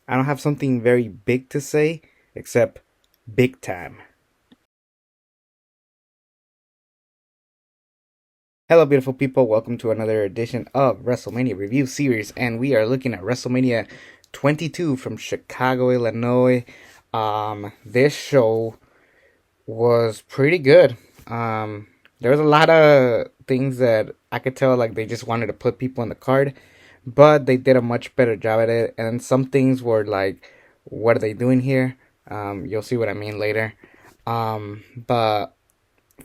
I don't have something very big to say, except big time. Hello, beautiful people. Welcome to another edition of WrestleMania Review Series, and we are looking at WrestleMania 22 from Chicago, Illinois. This show was pretty good. There was a lot of things that I could tell like they just wanted to put people on the card, but they did a much better job at it. And some things were like, what are they doing here? You'll see what I mean later. But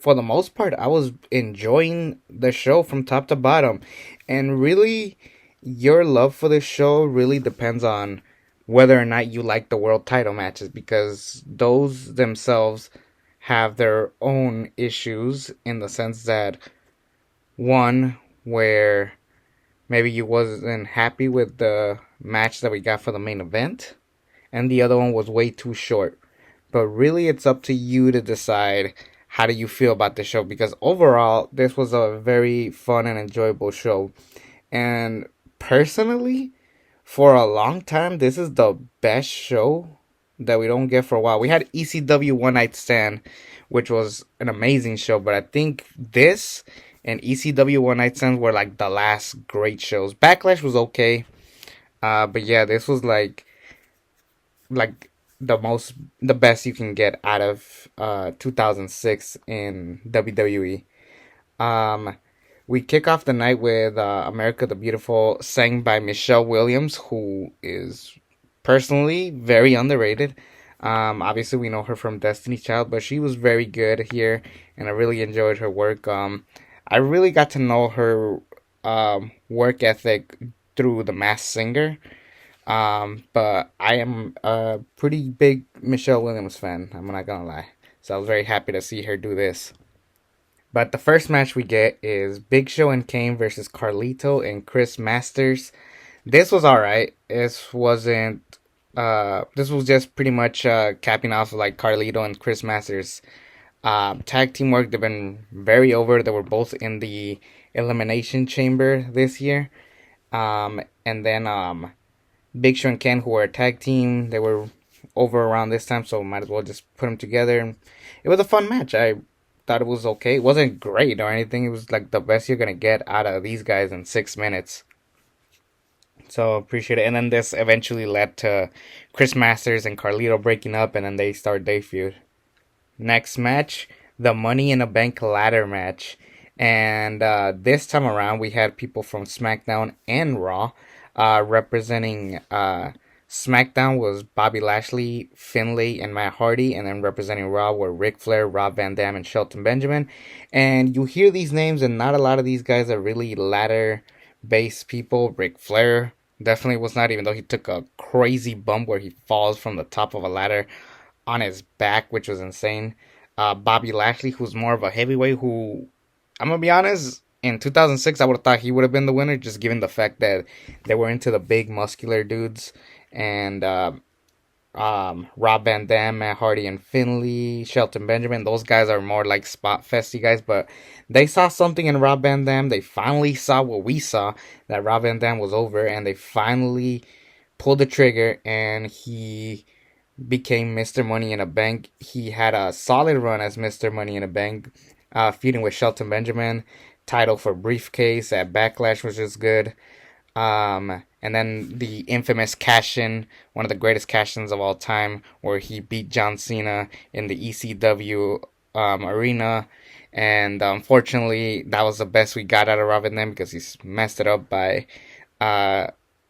for the most part, I was enjoying the show from top to bottom. And really, your love for this show really depends on whether or not you like the world title matches, because those themselves have their own issues in the sense that one, where maybe you wasn't happy with the match that we got for the main event, and the other one was way too short. But really, it's up to you to decide how do you feel about the show, because overall, this was a very fun and enjoyable show. And personally, for a long time, this is the best show that we don't get for a while. We had ECW One Night Stand, which was an amazing show, but I think this and ECW One Night Stand were like the last great shows. Backlash was okay, but yeah, this was like the best you can get out of 2006 in WWE. Um, we kick off the night with America the Beautiful, sang by Michelle Williams, who is personally very underrated. Obviously, we know her from Destiny's Child, but she was very good here, and I really enjoyed her work. I really got to know her work ethic through The Masked Singer. But I am a pretty big Michelle Williams fan, I'm not gonna lie. So I was very happy to see her do this. But the first match we get is Big Show and Kane versus Carlito and Chris Masters. This was alright. This was just pretty much capping off like Carlito and Chris Masters tag team work. They've been very over. They were both in the Elimination Chamber this year. And then Big Show and Ken, who were a tag team, they were over around this time, so might as well just put them together. It was a fun match. I thought it was okay. It wasn't great or anything. It was like the best you're gonna get out of these guys in 6 minutes. So appreciate it. And then this eventually led to Chris Masters and Carlito breaking up, and then they start their feud. Next match, the Money in a Bank ladder match. And this time around, we had people from SmackDown and Raw representing SmackDown was Bobby Lashley, Finlay, and Matt Hardy. And then representing Raw were Ric Flair, Rob Van Dam, and Shelton Benjamin. And you hear these names, and not a lot of these guys are really ladder-based people. Ric Flair definitely was not, even though he took a crazy bump where he falls from the top of a ladder on his back, which was insane. Bobby Lashley, who's more of a heavyweight, who, I'm gonna be honest, in 2006, I would have thought he would have been the winner, just given the fact that they were into the big muscular dudes. And Rob Van Dam, Matt Hardy, and Finlay, Shelton Benjamin, those guys are more like spot festy guys, but they saw something in Rob Van Dam. They finally saw what we saw, that Rob Van Dam was over, and they finally pulled the trigger, and he became Mr. Money in a Bank. He had a solid run as Mr. Money in a Bank, feuding with Shelton Benjamin, title for briefcase at Backlash, which is good. And then the infamous cash-in, one of the greatest cash-ins of all time, where he beat John Cena in the ECW arena. And unfortunately, that was the best we got out of Robin then, because he's messed it up by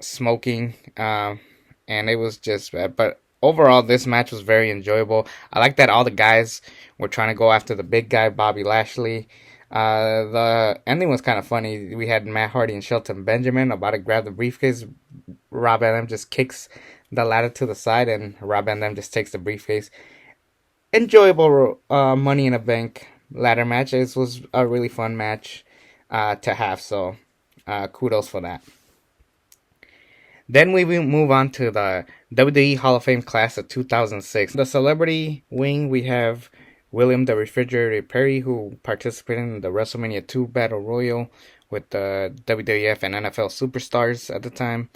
smoking. And it was just bad. But overall, this match was very enjoyable. I like that all the guys were trying to go after the big guy, Bobby Lashley. The ending was kind of funny. We had Matt Hardy and Shelton Benjamin about to grab the briefcase. Rob Van Dam just kicks the ladder to the side, and Rob Van Dam just takes the briefcase. Enjoyable Money in a Bank ladder match. This was a really fun match to have, so kudos for that. Then we move on to the WWE Hall of Fame class of 2006. The celebrity wing, we have William the Refrigerator Perry, who participated in the WrestleMania 2 Battle Royal with the WWF and NFL superstars at the time.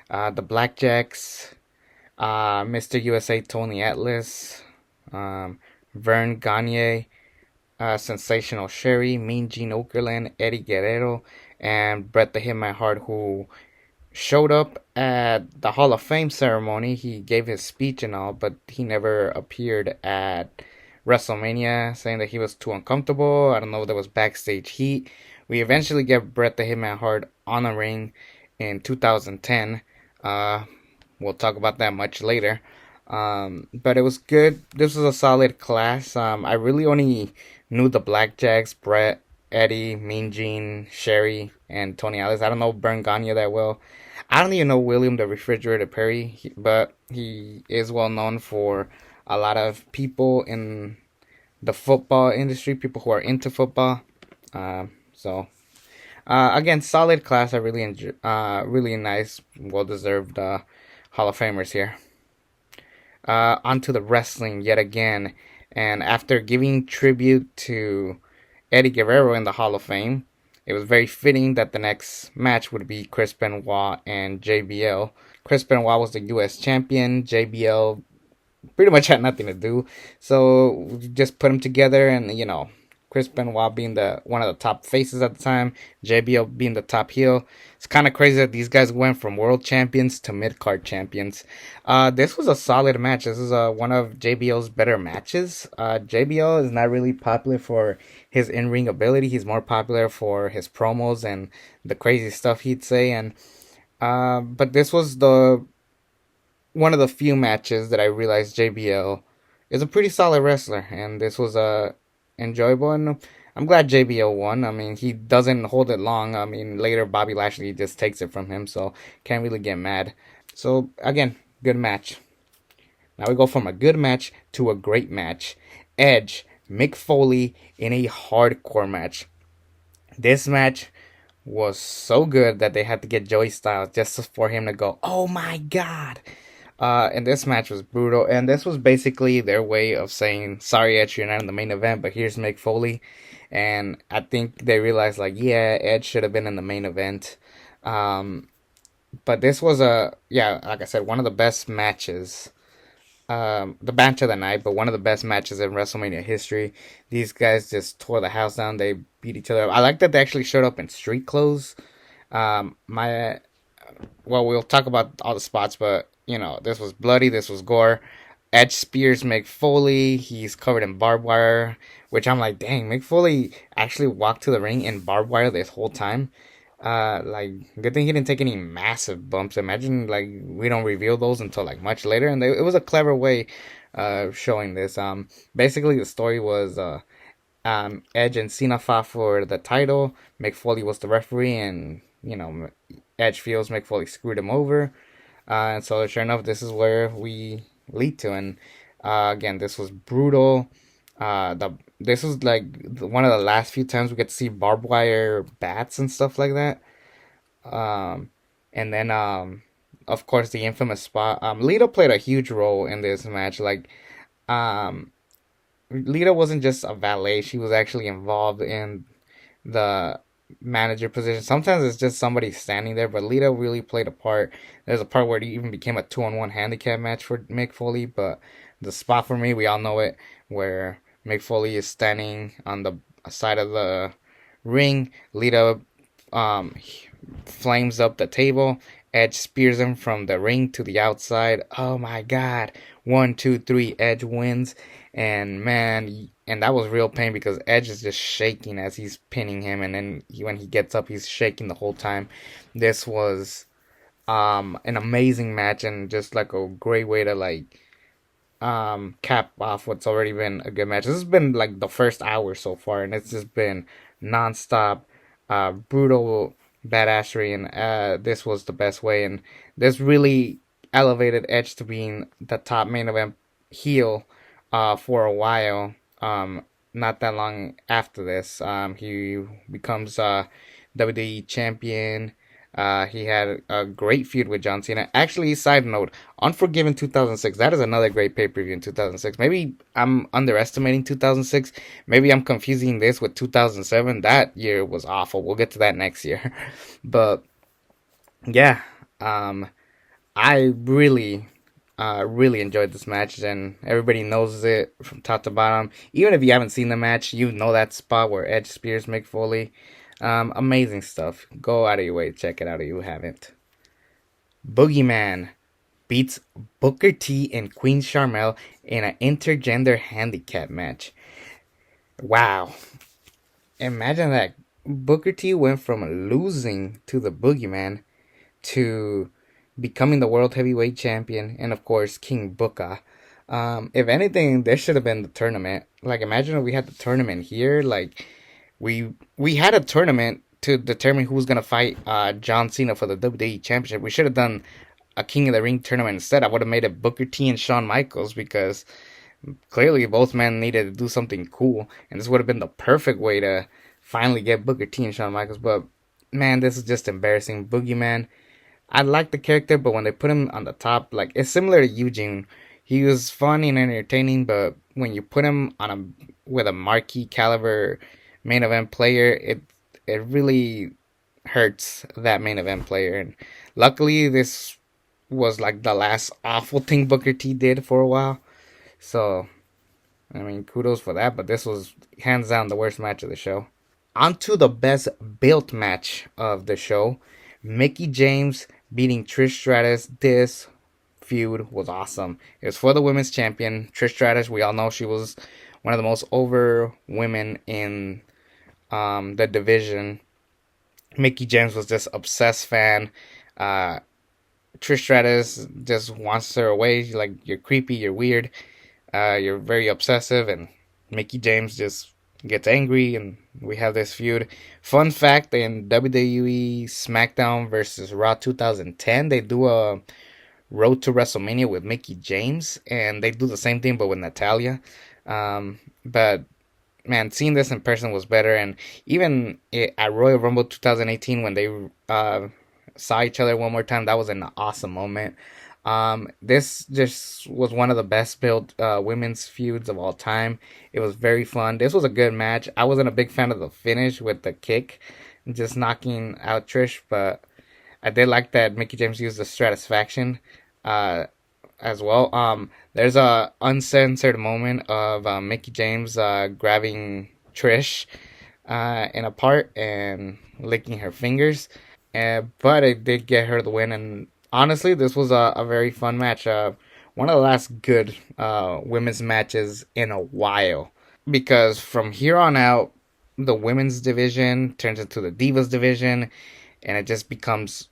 The Blackjacks, Mr. USA Tony Atlas, um, Vern Gagne, Sensational Sherry, Mean Gene Okerlund, Eddie Guerrero, and Bret the Hitman Hart, who showed up at the Hall of Fame ceremony. He gave his speech and all, but he never appeared at WrestleMania, saying that he was too uncomfortable. I don't know if there was backstage heat. We eventually get Bret the Hitman Hart on the ring in 2010. Uh, we'll talk about that much later. But it was good. This was a solid class. I really only knew the Blackjacks, Bret, Eddie, Mean Gene, Sherry, and Tony Atlas. I don't know Vern Gagne that well. I don't even know William the Refrigerator Perry, but he is well known for a lot of people in the football industry, people who are into football. Again, solid class. I really enjoy, really nice, well deserved Hall of Famers here. Onto the wrestling yet again, and after giving tribute to Eddie Guerrero in the Hall of Fame, it was very fitting that the next match would be Chris Benoit and JBL. Chris Benoit was the U.S. champion. JBL pretty much had nothing to do, so we just put them together, and Chris Benoit being the one of the top faces at the time, JBL being the top heel. It's kind of crazy that these guys went from world champions to mid card champions. This was a solid match. This is one of JBL's better matches. JBL is not really popular for his in ring ability. He's more popular for his promos and the crazy stuff he'd say. And but this was the one of the few matches that I realized JBL is a pretty solid wrestler, and this was enjoyable. And I'm glad JBL won. I mean, he doesn't hold it long. I mean, later Bobby Lashley just takes it from him, so can't really get mad. So again, good match. Now we go from a good match to a great match. Edge, Mick Foley in a hardcore match. This match was so good that they had to get Joey Styles just for him to go, oh my god. And this match was brutal, and this was basically their way of saying, sorry Edge, you're not in the main event, but here's Mick Foley. And I think they realized, like, yeah, Edge should have been in the main event. But this was like I said, one of the best matches. The match of the night, but one of the best matches in WrestleMania history. These guys just tore the house down. They beat each other up. I like that they actually showed up in street clothes. We'll talk about all the spots, but this was bloody, this was gore. Edge spears Mick Foley. He's covered in barbed wire, which I'm like, dang, Mick Foley actually walked to the ring in barbed wire this whole time. Good thing he didn't take any massive bumps. Imagine, like, we don't reveal those until, like, much later. And it was a clever way showing this. Basically, the story was Edge and Cena fought for the title. Mick Foley was the referee, and, Edge feels Mick Foley screwed him over. And so, sure enough, this is where we lead to. And again, this was brutal. This was like one of the last few times we get to see barbed wire bats and stuff like that. And then of course, the infamous spot. Lita played a huge role in this match. Like, Lita wasn't just a valet; she was actually involved in the manager position. Sometimes it's just somebody standing there, but Lita really played a part. There's a part where it even became a 2-on-1 handicap match for Mick Foley, but the spot for me, we all know it, where Mick Foley is standing on the side of the ring. Lita flames up the table. Edge spears him from the ring to the outside. Oh my god. 1, 2, 3. Edge wins. And man, and that was real pain because Edge is just shaking as he's pinning him. And then when he gets up, he's shaking the whole time. This was an amazing match and just like a great way to cap off what's already been a good match. This has been like the first hour so far, and it's just been non-stop brutal badassery, and this was the best way. And this really elevated Edge to being the top main event heel for a while. Not that long after this, he becomes WWE champion. He had a great feud with John Cena. Actually, side note, Unforgiven 2006. That is another great pay-per-view in 2006. Maybe I'm underestimating 2006. Maybe I'm confusing this with 2007. That year was awful. We'll get to that next year. But, yeah. I really Really enjoyed this match, and everybody knows it from top to bottom. Even if you haven't seen the match, you know that spot where Edge spears Mick Foley. Amazing stuff. Go out of your way to check it out if you haven't. Boogeyman beats Booker T and Queen Sharmell in an intergender handicap match. Wow. Imagine that. Booker T went from losing to the Boogeyman to becoming the World Heavyweight Champion and, of course, King Booker. If anything, there should have been the tournament. Like, imagine if we had the tournament here. Like, we had a tournament to determine who was going to fight John Cena for the WWE Championship. We should have done a King of the Ring tournament instead. I would have made it Booker T and Shawn Michaels because clearly both men needed to do something cool. And this would have been the perfect way to finally get Booker T and Shawn Michaels. But, man, this is just embarrassing. Boogeyman, I like the character, but when they put him on the top, like, it's similar to Eugene. He was funny and entertaining, but when you put him on with a marquee caliber main event player, it really hurts that main event player. And luckily, this was like the last awful thing Booker T did for a while. So, I mean, kudos for that, but this was hands down the worst match of the show. On to the best built match of the show. Mickie James beating Trish Stratus. This feud was awesome. It was for the women's champion. Trish Stratus, we all know she was one of the most over women in the division. Mickie James was just obsessed fan. Trish Stratus just wants her away. She's like, you're creepy, you're weird, you're very obsessive, and Mickie James just gets angry, and we have this feud. Fun fact, in WWE SmackDown versus Raw 2010, they do a Road to WrestleMania with Mickie James, and they do the same thing but with Natalya. But man, seeing this in person was better, and even at Royal Rumble 2018 when they saw each other one more time, that was an awesome moment. This just was one of the best built women's feuds of all time. It was very fun. This was a good match. I wasn't a big fan of the finish with the kick, just knocking out Trish, but I did like that Mickie James used the Stratisfaction as well. There's a uncensored moment of Mickie James grabbing Trish in a part and licking her fingers. But it did get her the win, and honestly, this was a very fun match. One of the last good women's matches in a while. Because from here on out, the women's division turns into the Divas division, and it just becomes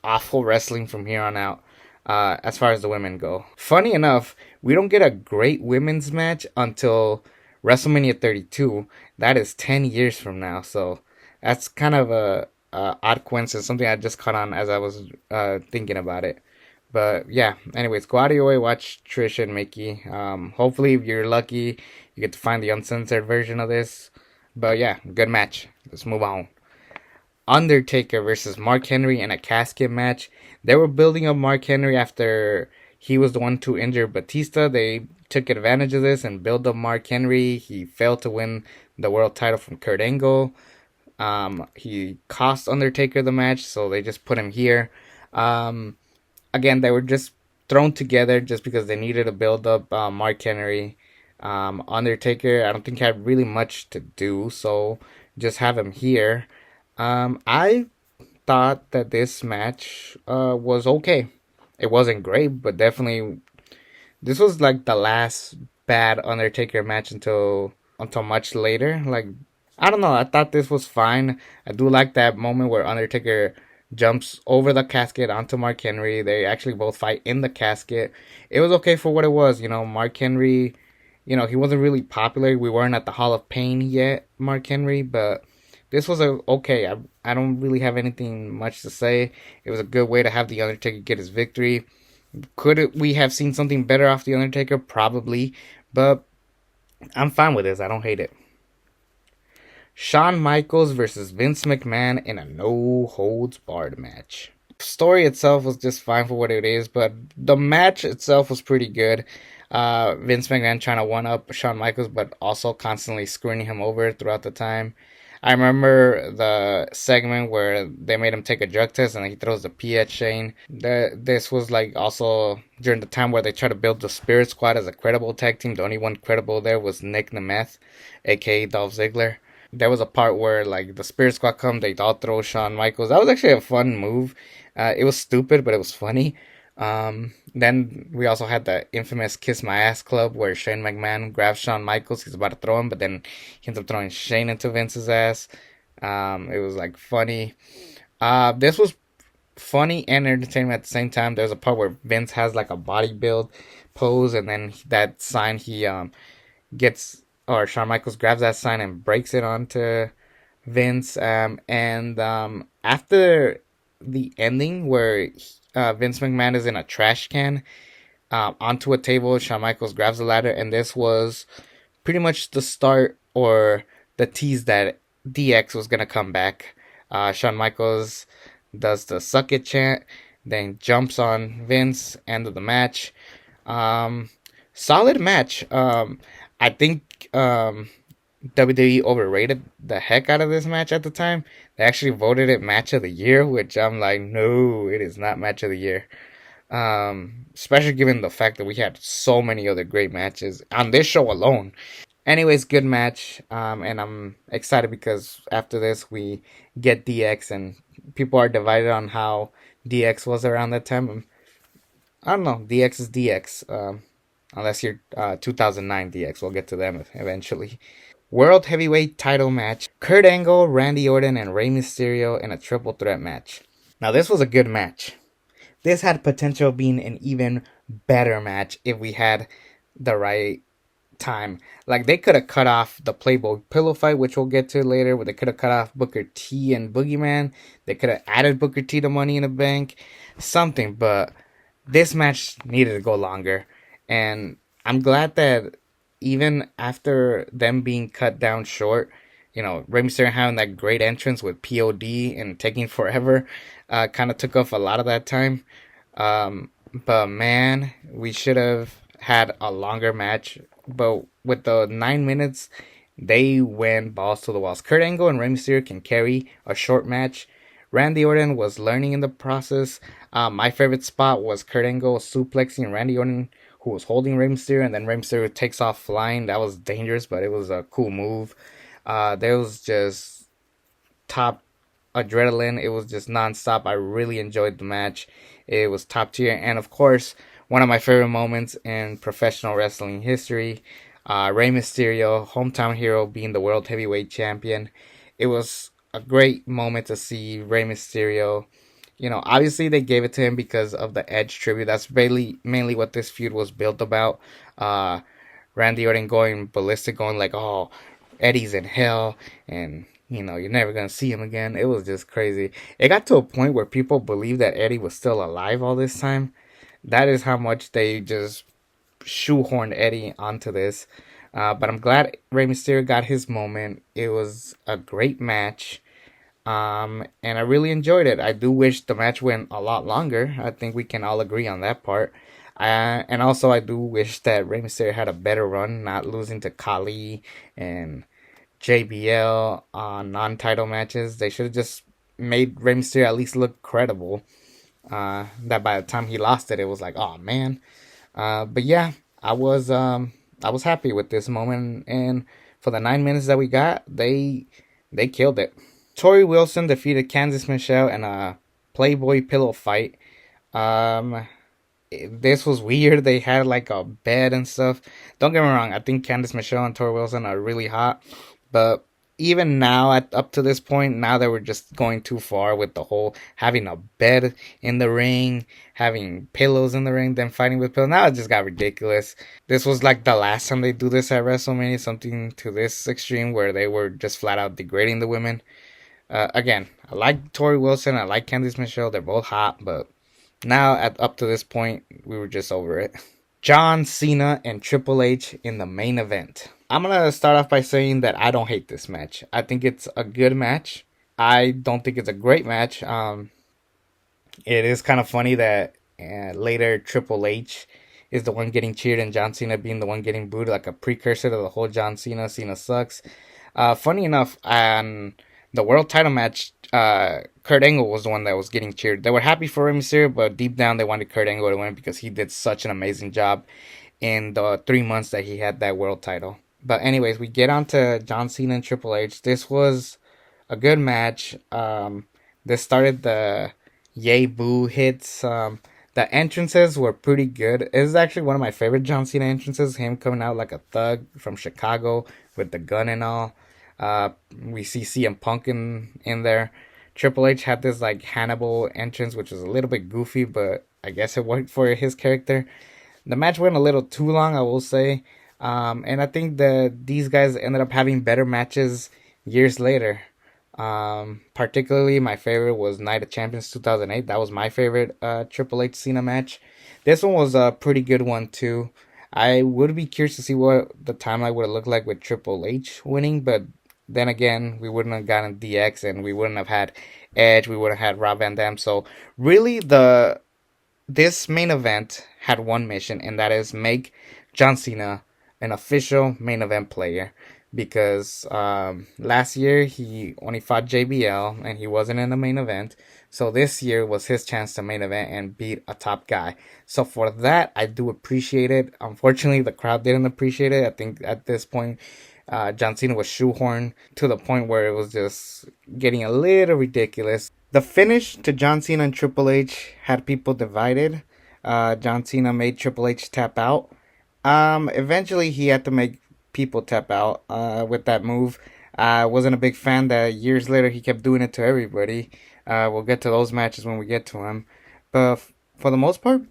awful wrestling from here on out as far as the women go. Funny enough, we don't get a great women's match until WrestleMania 32. That is 10 years from now, so that's kind of a odd coincidence, something I just caught on as I was thinking about it. But yeah, anyways, go out of your way, watch Trish and Mickie. Hopefully, if you're lucky, you get to find the uncensored version of this. But yeah, good match. Let's move on. Undertaker versus Mark Henry in a casket match. They were building up Mark Henry after he was the one to injure Batista. They took advantage of this and built up Mark Henry. He failed to win the world title from Kurt Angle. He cost Undertaker the match, so they just put him here. Again, they were just thrown together just because they needed to build up Mark Henry. Undertaker, I don't think had really much to do, so just have him here. I thought that this match was okay. It wasn't great, but definitely this was like the last bad Undertaker match until much later. Like, I don't know, I thought this was fine. I do like that moment where Undertaker jumps over the casket onto Mark Henry. They actually both fight in the casket. It was okay for what it was. You know, Mark Henry, you know, he wasn't really popular. We weren't at the Hall of Pain yet, Mark Henry, but this was okay. I don't really have anything much to say. It was a good way to have The Undertaker get his victory. Could we have seen something better off The Undertaker? Probably, but I'm fine with this. I don't hate it. Shawn Michaels versus Vince McMahon in a no-holds-barred match. Story itself was just fine for what it is, but the match itself was pretty good. Vince McMahon trying to one-up Shawn Michaels, but also constantly screwing him over throughout the time. I remember the segment where they made him take a drug test and he throws the pee at Shane. This was like also during the time where they tried to build the Spirit Squad as a credible tag team. The only one credible there was Nick Nemeth, aka Dolph Ziggler. There was a part where like the Spirit Squad come, they all throw Shawn Michaels. That was actually a fun move. It was stupid, but it was funny. Then we also had the infamous Kiss My Ass Club where Shane McMahon grabs Shawn Michaels. He's about to throw him, but then he ends up throwing Shane into Vince's ass. It was like funny. This was funny and entertainment at the same time. There's a part where Vince has like a body build pose, and then that sign he gets, or Shawn Michaels grabs that sign and breaks it onto Vince. And after the ending where Vince McMahon is in a trash can onto a table, Shawn Michaels grabs a ladder, and this was pretty much the start or the tease that DX was gonna come back. Shawn Michaels does the suck it chant, then jumps on Vince, end of the match. Solid match. I think WWE overrated the heck out of this match at the time. They actually voted it match of the year, which I'm like, no, it is not match of the year. Especially given the fact that we had so many other great matches on this show alone. Anyways, good match. And I'm excited because after this we get DX, and people are divided on how DX was around that time. I don't know. DX is DX. Unless you're 2009 DX. We'll get to them eventually. World Heavyweight title match. Kurt Angle, Randy Orton, and Rey Mysterio in a triple threat match. Now, this was a good match. This had potential of being an even better match if we had the right time. Like, they could have cut off the Playboy pillow fight, which we'll get to later, where they could have cut off Booker T and Boogeyman. They could have added Booker T to Money in the Bank. Something, but this match needed to go longer. And I'm glad that even after them being cut down short, you know, Rey Mysterio having that great entrance with POD and taking forever, kind of took off a lot of that time. But man, we should have had a longer match. But with the 9 minutes, they went balls to the walls. Kurt Angle and Rey Mysterio can carry a short match. Randy Orton was learning in the process. My favorite spot was Kurt Angle suplexing Randy Orton, who was holding Rey Mysterio, and then Rey Mysterio takes off flying. That was dangerous, but it was a cool move. There was just top adrenaline. It was just nonstop. I really enjoyed the match. It was top tier, and of course, one of my favorite moments in professional wrestling history. Rey Mysterio, hometown hero, being the World Heavyweight Champion. It was a great moment to see Rey Mysterio. You know, obviously they gave it to him because of the Edge tribute. That's mainly what this feud was built about. Randy Orton going ballistic, going like, oh, Eddie's in hell, and, you know, you're never going to see him again. It was just crazy. It got to a point where people believed that Eddie was still alive all this time. That is how much they just shoehorned Eddie onto this. But I'm glad Rey Mysterio got his moment. It was a great match. And I really enjoyed it. I do wish the match went a lot longer. I think we can all agree on that part. And also I do wish that Rey Mysterio had a better run, not losing to Kali and JBL on non-title matches. They should have just made Rey Mysterio at least look credible. That by the time he lost it, it was like, oh man. But yeah, I was happy with this moment, and for the 9 minutes that we got, they killed it. Tori Wilson defeated Candice Michelle in a Playboy pillow fight. This was weird. They had like a bed and stuff. Don't get me wrong. I think Candice Michelle and Tori Wilson are really hot. But even now, up to this point, now that we're just going too far with the whole having a bed in the ring, having pillows in the ring, then fighting with pillows. Now it just got ridiculous. This was like the last time they do this at WrestleMania. Something to this extreme where they were just flat out degrading the women. Again, I like Tori Wilson, I like Candice Michelle, they're both hot, but now up to this point, we were just over it. John Cena and Triple H in the main event. I'm gonna start off by saying that I don't hate this match. I think it's a good match. I don't think it's a great match. It is kind of funny that later Triple H is the one getting cheered and John Cena being the one getting booed, like a precursor to the whole John Cena sucks. Funny enough, on the world title match, Kurt Angle was the one that was getting cheered. They were happy for Rey Mysterio, but deep down they wanted Kurt Angle to win because he did such an amazing job in the 3 months that he had that world title. But anyways, we get on to John Cena and Triple H. This was a good match. This started the yay boo hits. The entrances were pretty good. It was actually one of my favorite John Cena entrances. Him coming out like a thug from Chicago with the gun and all. We see CM Punk in there. Triple H had this like Hannibal entrance, which was a little bit goofy, but I guess it worked for his character. The match went a little too long, I will say. And I think that these guys ended up having better matches years later. Particularly, my favorite was Night of Champions 2008. That was my favorite Triple H Cena match. This one was a pretty good one, too. I would be curious to see what the timeline would have looked like with Triple H winning, but then again, we wouldn't have gotten DX and we wouldn't have had Edge, we would have had Rob Van Dam. So, really, this main event had one mission, and that is make John Cena an official main event player. Because last year he only fought JBL and he wasn't in the main event. So this year was his chance to main event and beat a top guy. So for that, I do appreciate it. Unfortunately, the crowd didn't appreciate it. I think at this point, John Cena was shoehorned to the point where it was just getting a little ridiculous. The finish to John Cena and Triple H had people divided. John Cena made Triple H tap out. Eventually he had to make people tap out with that move. I wasn't a big fan that years later he kept doing it to everybody. We'll get to those matches when we get to them. But for the most part,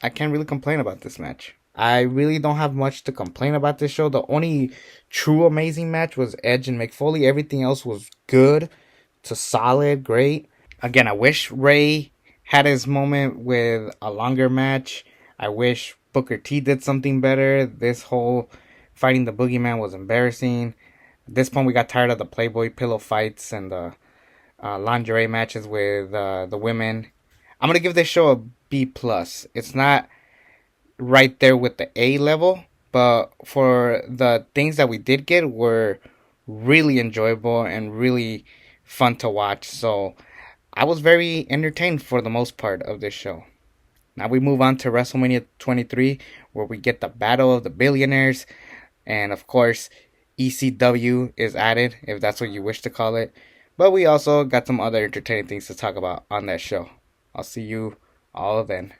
I can't really complain about this match. I really don't have much to complain about this show. The only true amazing match was Edge and Mick Foley. Everything else was good to solid, great. Again, I wish Ray had his moment with a longer match. I wish Booker T did something better. This whole fighting the boogeyman was embarrassing. At this point, we got tired of the Playboy pillow fights and the lingerie matches with the women. I'm gonna give this show a B plus. It's not right there with the A level, but for the things that we did get were really enjoyable and really fun to watch. So I was very entertained for the most part of this show. Now we move on to WrestleMania 23, where we get the Battle of the Billionaires. And of course, ECW is added, if that's what you wish to call it. But we also got some other entertaining things to talk about on that show. I'll see you all then.